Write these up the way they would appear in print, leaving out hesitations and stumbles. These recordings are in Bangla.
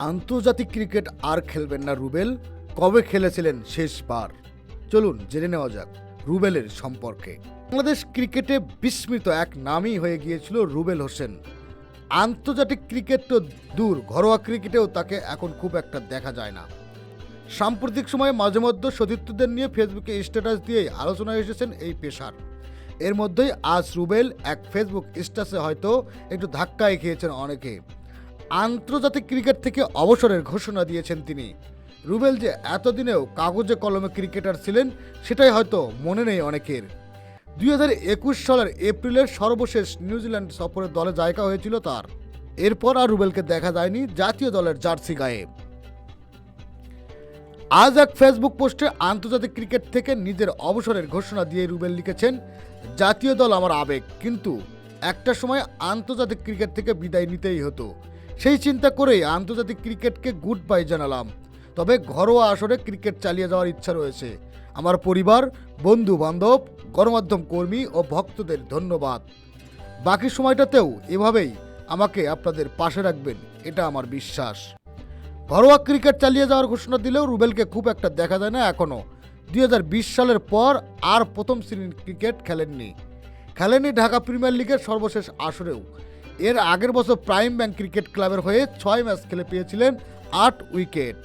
আন্তর্জাতিক ক্রিকেট আর খেলবেন না রুবেল, কবে খেলেছিলেন শেষবার? চলুন জেনে নেওয়া যাক রুবেলের সম্পর্কে। বাংলাদেশ ক্রিকেটে বিস্মৃত এক নামই হয়ে গিয়েছিল রুবেল হোসেন। আন্তর্জাতিক ক্রিকেট তো দূর, ঘরোয়া ক্রিকেটেও তাকে এখন খুব একটা দেখা যায় না। সাম্প্রতিক সময়ে মাঝে মধ্যে সতীর্থদের নিয়ে ফেসবুকে স্ট্যাটাস দিয়ে আলোচনায় এসেছেন এই পেসার। এর মধ্যেই আজ রুবেল এক ফেসবুক স্ট্যাটাসে হয়তো একটু ধাক্কায় খেয়েছেন অনেকে। আন্তর্জাতিক ক্রিকেট থেকে অবসরের ঘোষণা দিয়েছেন তিনি। রুবেল যে এতদিনেও কাগজে কলমে ক্রিকেটার ছিলেন সেটাই হয়তো মনে নেই অনেকের। 2021 সালের এপ্রিলের সর্বশেষ নিউজিল্যান্ড সফরের দলে জায়গা হয়েছিল তার। এরপর আর রুবেলকে দেখা যায়নি জাতীয় দলের জার্সি গায়ে। আজ এক ফেসবুক পোস্টে আন্তর্জাতিক ক্রিকেট থেকে নিজের অবসরের ঘোষণা দিয়ে রুবেল লিখেছেন, জাতীয় দল আমার আবেগ, কিন্তু একটা সময় আন্তর্জাতিক ক্রিকেট থেকে বিদায় নিতেই হতো। সেই চিন্তা করেই আন্তর্জাতিক ক্রিকেটকে গুড বাই জানালাম। তবে ঘরোয়া আসরে ক্রিকেট চালিয়ে যাওয়ার ইচ্ছা রয়েছে। আমার পরিবার, বন্ধু বান্ধব, গণমাধ্যম কর্মী ও ভক্তদের ধন্যবাদ। বাকি সময়টাতেও এভাবেই আমাকে আপনাদের পাশে রাখবেন, এটা আমার বিশ্বাস। ঘরোয়া ক্রিকেট চালিয়ে যাওয়ার ঘোষণা দিলেও রুবেলকে খুব একটা দেখা যায় না এখনও। 2020 সালের পর আর প্রথম শ্রেণীর ক্রিকেট খেলেননি ঢাকা প্রিমিয়ার লিগের সর্বশেষ আসরেও। এর আগের বছর প্রাইম ব্যাংক ক্রিকেট ক্লাবের হয়ে 6 ম্যাচ খেলে পেয়েছিলেন 8 উইকেট।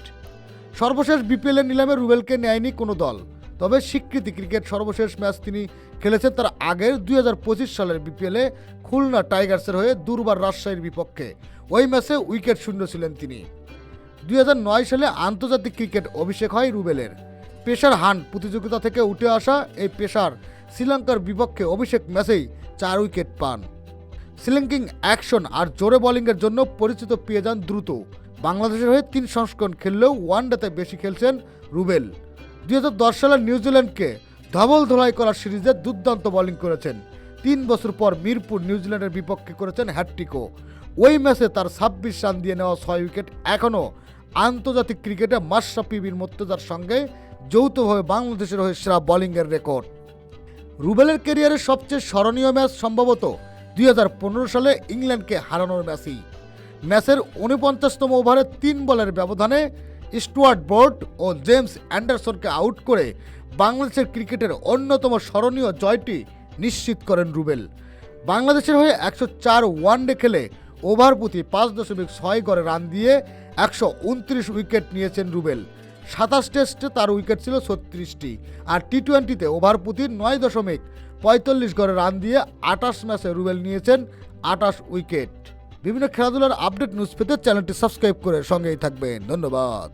সর্বশেষ বিপিএলের নিলামে রুবেলকে নেয়নি কোনো দল। তবে স্বীকৃতি ক্রিকেট সর্বশেষ ম্যাচ তিনি খেলেছেন তার আগের 2025 সালের বিপিএলে খুলনা টাইগার্সের হয়ে দুর্বার রাজশাহীর বিপক্ষে। ওই ম্যাচে উইকেট শূন্য ছিলেন তিনি। 2009 সালে আন্তর্জাতিক ক্রিকেট অভিষেক হয় রুবেলের। পেসার হান্ট প্রতিযোগিতা থেকে উঠে আসা এই পেসার শ্রীলঙ্কার বিপক্ষে অভিষেক ম্যাচেই 4 উইকেট পান। স্লিঙ্কিং অ্যাকশন আর জোরে বোলিংয়ের জন্য পরিচিত পেয়ে যান দ্রুত। বাংলাদেশের হয়ে 3 সংস্করণ খেললেও ওয়ানডেতে বেশি খেলছেন রুবেল। 2010 সালে নিউজিল্যান্ডকে ধবল ধোলাই করার সিরিজে দুর্দান্ত বোলিং করেছেন। 3 বছর পর মিরপুর নিউজিল্যান্ডের বিপক্ষে করেছেন হ্যাটট্রিকও। ওই ম্যাচে তার 26 রান দিয়ে নেওয়া 6 উইকেট এখনও আন্তর্জাতিক ক্রিকেটে মাশরাফি বিন মুর্তজার সঙ্গে যৌথভাবে বাংলাদেশের হয়ে সেরা বোলিংয়ের রেকর্ড। রুবেলের ক্যারিয়ারের সবচেয়ে স্মরণীয় ম্যাচ সম্ভবত 2015 সালে ইংল্যান্ডকে হারানোর ম্যাচই। ম্যাচের 49তম ওভারে 3 বলের ব্যবধানে স্টুয়ার্ট ব্রড ও জেমস অ্যান্ডারসনকে আউট করে বাংলাদেশের ক্রিকেটের অন্যতম স্মরণীয় জয়টি নিশ্চিত করেন রুবেল। বাংলাদেশের হয়ে 104 ওয়ানডে খেলে ওভার প্রতি 5.6 গড়ে রান দিয়ে 129 উইকেট নিয়েছেন রুবেল। 27 টেস্টে তার উইকেট ছিল 36টি, আর টি-20তে ওভার প্রতি 9.45 গড়ে রান দিয়ে 28 ম্যাচে রুবেল নিয়েছেন 28 উইকেট। বিভিন্ন খেলাধুলার আপডেট নিউজ পেতে চ্যানেলটি সাবস্ক্রাইব করে সঙ্গেই থাকবেন। ধন্যবাদ।